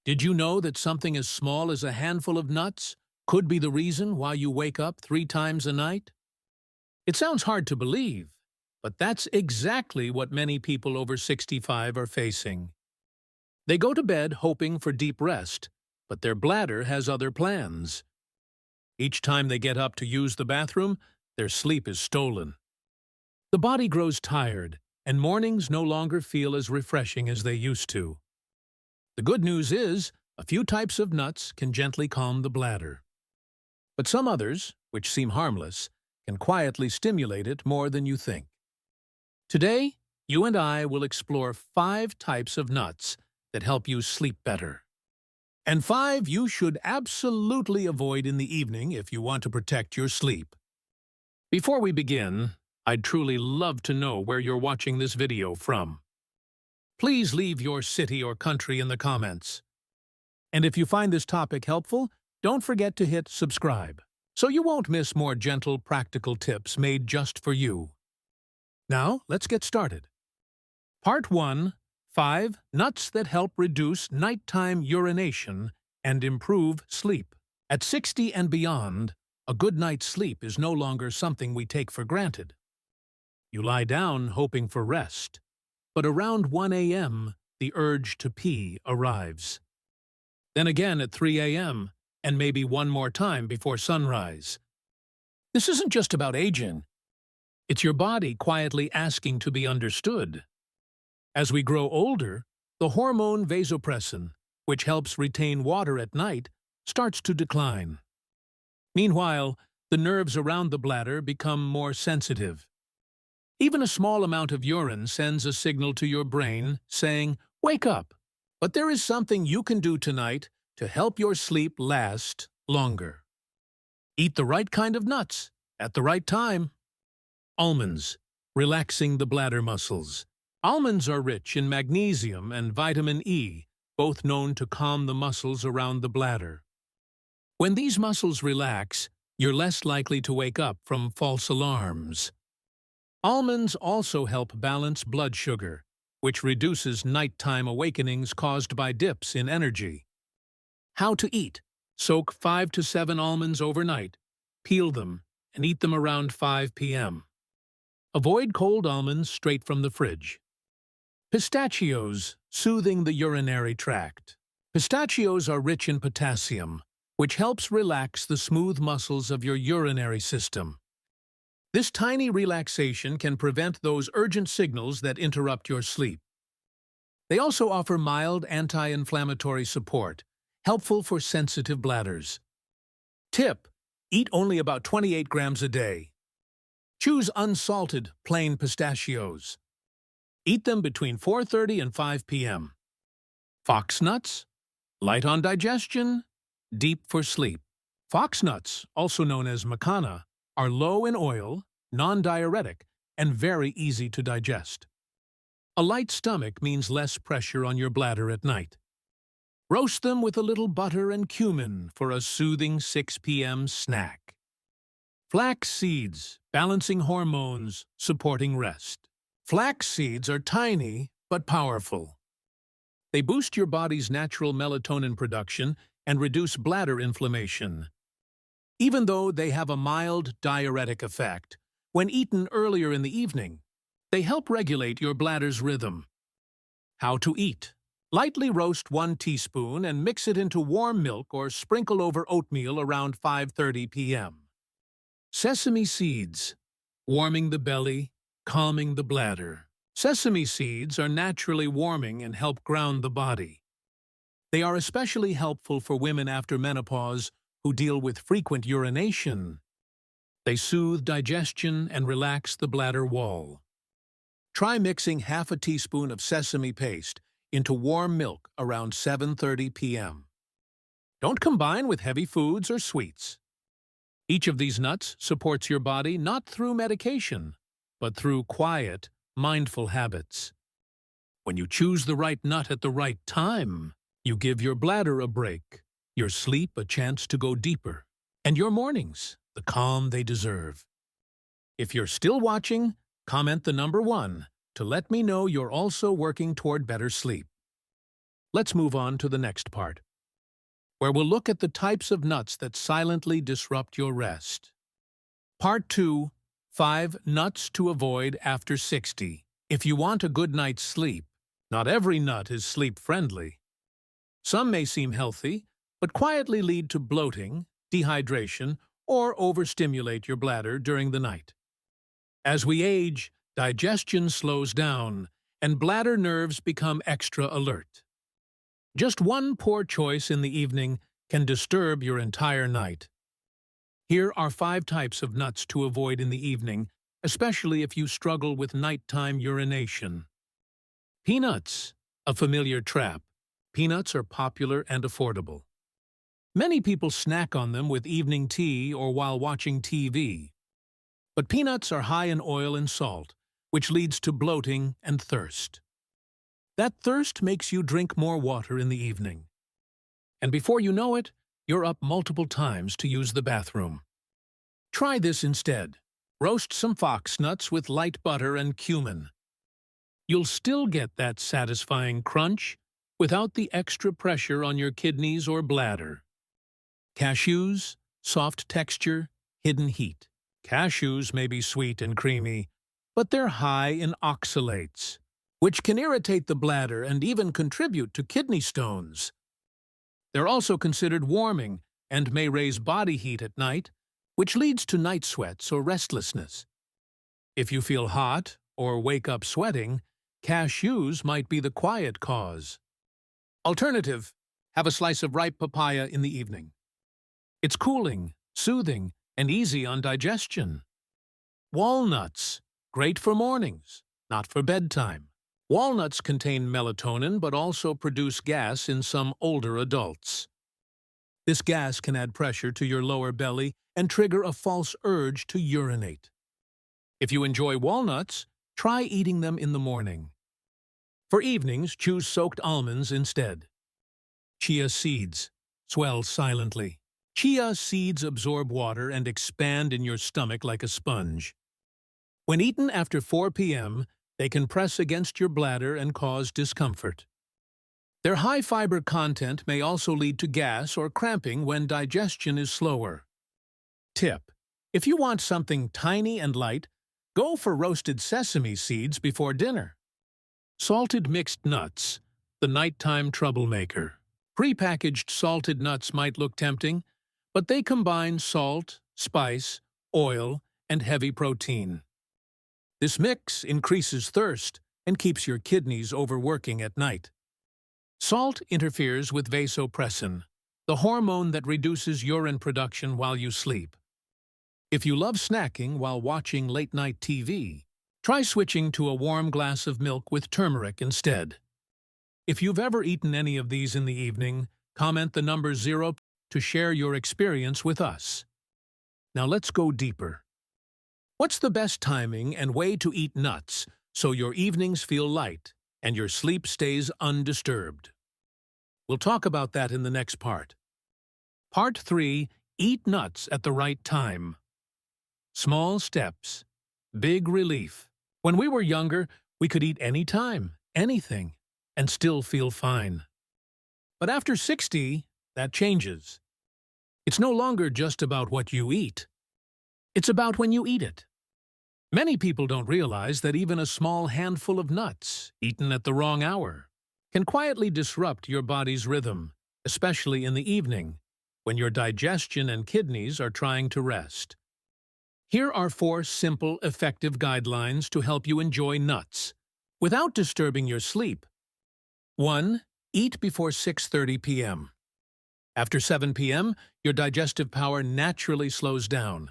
Did you know that something as small as a handful of nuts could be the reason why you wake up 3 times a night? It sounds hard to believe, but that's exactly what many people over 65 are facing. They go to bed hoping for deep rest, but their bladder has other plans. Each time they get up to use the bathroom, their sleep is stolen. The body grows tired, and mornings no longer feel as refreshing as they used to. The good news is, a few types of nuts can gently calm the bladder. But some others, which seem harmless, can quietly stimulate it more than you think. Today, you and I will explore 5 types of nuts that help you sleep better. And 5 you should absolutely avoid in the evening if you want to protect your sleep. Before we begin, I'd truly love to know where you're watching this video from. Please leave your city or country in the comments. And if you find this topic helpful, don't forget to hit subscribe, so you won't miss more gentle, practical tips made just for you. Now, let's get started. Part 1. 5 nuts that help reduce nighttime urination and improve sleep. At 60 and beyond, a good night's sleep is no longer something we take for granted. You lie down hoping for rest, but around 1 a.m., the urge to pee arrives. Then again at 3 a.m., and maybe one more time before sunrise. This isn't just about aging. It's your body quietly asking to be understood. As we grow older, the hormone vasopressin, which helps retain water at night, starts to decline. Meanwhile, the nerves around the bladder become more sensitive. Even a small amount of urine sends a signal to your brain saying, "Wake up!" But there is something you can do tonight to help your sleep last longer. Eat the right kind of nuts at the right time. Almonds, relaxing the bladder muscles. Almonds are rich in magnesium and vitamin E, both known to calm the muscles around the bladder. When these muscles relax, you're less likely to wake up from false alarms. Almonds also help balance blood sugar, which reduces nighttime awakenings caused by dips in energy. How to eat. Soak 5 to 7 almonds overnight, peel them, and eat them around 5 p.m. Avoid cold almonds straight from the fridge. Pistachios, soothing the urinary tract. Pistachios are rich in potassium, which helps relax the smooth muscles of your urinary system. This tiny relaxation can prevent those urgent signals that interrupt your sleep. They also offer mild anti-inflammatory support, helpful for sensitive bladders. Tip: eat only about 28 grams a day. Choose unsalted, plain pistachios. Eat them between 4:30 and 5 p.m. Foxnuts, light on digestion, deep for sleep. Foxnuts, also known as macana, are low in oil, non-diuretic, and very easy to digest. A light stomach means less pressure on your bladder at night. Roast them with a little butter and cumin for a soothing 6 p.m. snack. Flax seeds, balancing hormones, supporting rest. Flax seeds are tiny but powerful. They boost your body's natural melatonin production and reduce bladder inflammation. Even though they have a mild diuretic effect, when eaten earlier in the evening, they help regulate your bladder's rhythm. How to eat. Lightly roast 1 teaspoon and mix it into warm milk or sprinkle over oatmeal around 5:30 p.m. Sesame seeds, warming the belly, calming the bladder. Sesame seeds are naturally warming and help ground the body. They are especially helpful for women after menopause who deal with frequent urination. They soothe digestion and relax the bladder wall. Try mixing half a teaspoon of sesame paste into warm milk around 7:30 p.m. Don't combine with heavy foods or sweets. Each of these nuts supports your body not through medication, but through quiet, mindful habits. When you choose the right nut at the right time, you give your bladder a break, your sleep a chance to go deeper, and your mornings the calm they deserve. If you're still watching, comment the number 1 to let me know you're also working toward better sleep. Let's move on to the next part, where we'll look at the types of nuts that silently disrupt your rest. Part 2, 5 Nuts to Avoid After 60. If you want a good night's sleep, not every nut is sleep-friendly. Some may seem healthy, but quietly lead to bloating, dehydration, or overstimulate your bladder during the night. As we age, digestion slows down, and bladder nerves become extra alert. Just one poor choice in the evening can disturb your entire night. Here are 5 types of nuts to avoid in the evening, especially if you struggle with nighttime urination. Peanuts, a familiar trap. Peanuts are popular and affordable. Many people snack on them with evening tea or while watching TV. But peanuts are high in oil and salt, which leads to bloating and thirst. That thirst makes you drink more water in the evening. And before you know it, you're up multiple times to use the bathroom. Try this instead. Roast some fox nuts with light butter and cumin. You'll still get that satisfying crunch without the extra pressure on your kidneys or bladder. Cashews, soft texture, hidden heat. Cashews may be sweet and creamy, but they're high in oxalates, which can irritate the bladder and even contribute to kidney stones. They're also considered warming and may raise body heat at night, which leads to night sweats or restlessness. If you feel hot or wake up sweating, cashews might be the quiet cause. Alternative, have a slice of ripe papaya in the evening. It's cooling, soothing, and easy on digestion. Walnuts, great for mornings, not for bedtime. Walnuts contain melatonin but also produce gas in some older adults. This gas can add pressure to your lower belly and trigger a false urge to urinate. If you enjoy walnuts, try eating them in the morning. For evenings, choose soaked almonds instead. Chia seeds, swell silently. Chia seeds absorb water and expand in your stomach like a sponge. When eaten after 4 p.m., they can press against your bladder and cause discomfort. Their high fiber content may also lead to gas or cramping when digestion is slower. Tip: if you want something tiny and light, go for roasted sesame seeds before dinner. Salted mixed nuts, the nighttime troublemaker. Prepackaged salted nuts might look tempting, but they combine salt, spice, oil, and heavy protein. This mix increases thirst and keeps your kidneys overworking at night. Salt interferes with vasopressin, the hormone that reduces urine production while you sleep. If you love snacking while watching late-night TV, try switching to a warm glass of milk with turmeric instead. If you've ever eaten any of these in the evening, comment the number 0 to share your experience with us. Now let's go deeper. What's the best timing and way to eat nuts so your evenings feel light and your sleep stays undisturbed? We'll talk about that in the next part. Part 3, Eat nuts at the right time. Small steps, big relief. When we were younger, we could eat any time, anything, and still feel fine. But after 60, that changes. It's no longer just about what you eat. It's about when you eat it. Many people don't realize that even a small handful of nuts, eaten at the wrong hour, can quietly disrupt your body's rhythm, especially in the evening, when your digestion and kidneys are trying to rest. Here are 4 simple, effective guidelines to help you enjoy nuts without disturbing your sleep. 1. Eat before 6:30 p.m. After 7 p.m., your digestive power naturally slows down.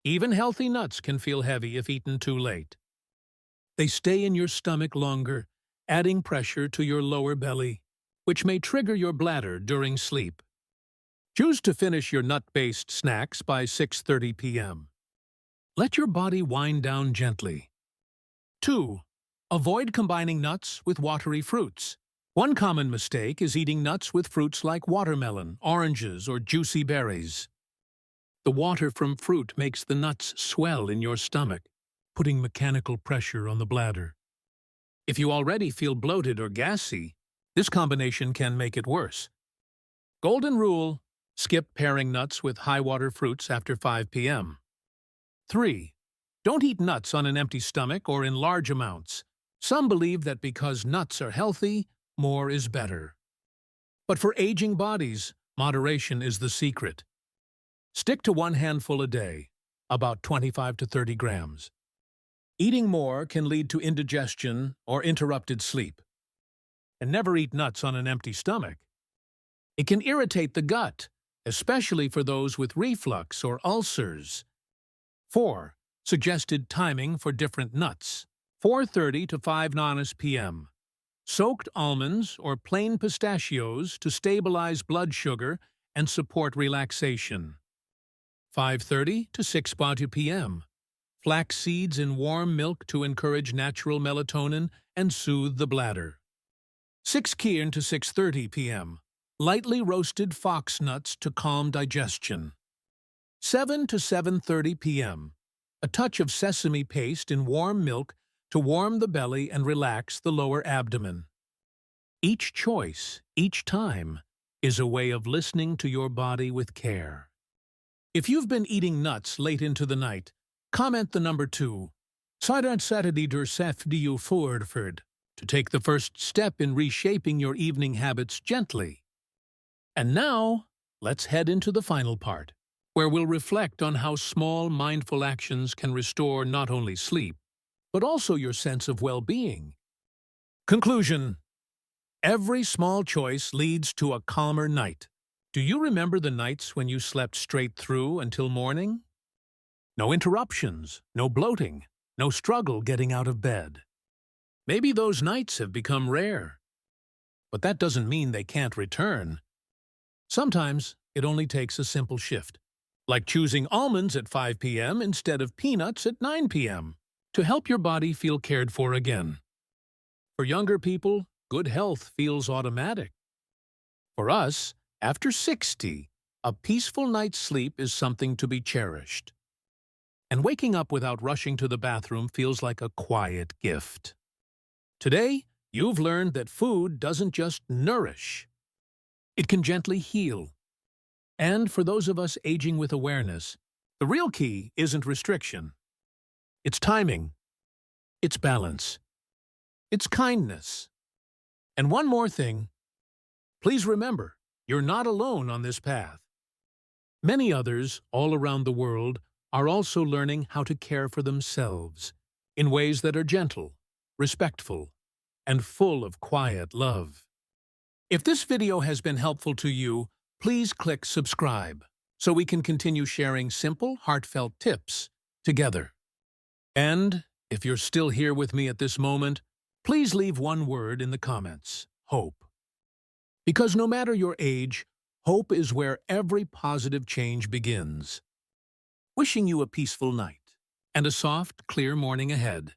Even healthy nuts can feel heavy if eaten too late. They stay in your stomach longer, adding pressure to your lower belly, which may trigger your bladder during sleep. Choose to finish your nut-based snacks by 6:30 p.m. Let your body wind down gently. 2. Avoid combining nuts with watery fruits. One common mistake is eating nuts with fruits like watermelon, oranges, or juicy berries. The water from fruit makes the nuts swell in your stomach, putting mechanical pressure on the bladder. If you already feel bloated or gassy, This combination can make it worse. Golden rule: skip pairing nuts with high-water fruits after 5 p.m. 3. Don't eat nuts on an empty stomach or in large amounts. Some believe that because nuts are healthy, more is better. But for aging bodies, moderation is the secret. Stick to 1 handful a day, about 25 to 30 grams. Eating more can lead to indigestion or interrupted sleep. And never eat nuts on an empty stomach. It can irritate the gut, especially for those with reflux or ulcers. 4. Suggested timing for different nuts: 4:30 to 5 p.m. Soaked almonds or plain pistachios to stabilize blood sugar and support relaxation. 5:30 to 6 p.m. Flax seeds in warm milk to encourage natural melatonin and soothe the bladder. 6 to 6:30 p.m. Lightly roasted fox nuts to calm digestion. 7 to 7:30 p.m. A touch of sesame paste in warm milk to warm the belly and relax the lower abdomen. Each choice, each time, is a way of listening to your body with care. If you've been eating nuts late into the night, comment the number 2. Sidant Saturday der Sef du Forford, to take the first step in reshaping your evening habits gently. And now, let's head into the final part, where we'll reflect on how small, mindful actions can restore not only sleep, but also your sense of well-being. Conclusion: every small choice leads to a calmer night. Do you remember the nights when you slept straight through until morning? No interruptions, no bloating, no struggle getting out of bed. Maybe those nights have become rare. But that doesn't mean they can't return. Sometimes it only takes a simple shift, like choosing almonds at 5 p.m. instead of peanuts at 9 p.m. to help your body feel cared for again. For younger people, good health feels automatic. For us, after 60, a peaceful night's sleep is something to be cherished. And waking up without rushing to the bathroom feels like a quiet gift. Today, you've learned that food doesn't just nourish. It can gently heal. And for those of us aging with awareness, the real key isn't restriction. It's timing. It's balance. It's kindness. And one more thing. Please remember, you're not alone on this path. Many others all around the world are also learning how to care for themselves in ways that are gentle, respectful, and full of quiet love. If this video has been helpful to you, please click subscribe so we can continue sharing simple, heartfelt tips together. And if you're still here with me at this moment, please leave one word in the comments: hope. Because no matter your age, hope is where every positive change begins. Wishing you a peaceful night and a soft, clear morning ahead.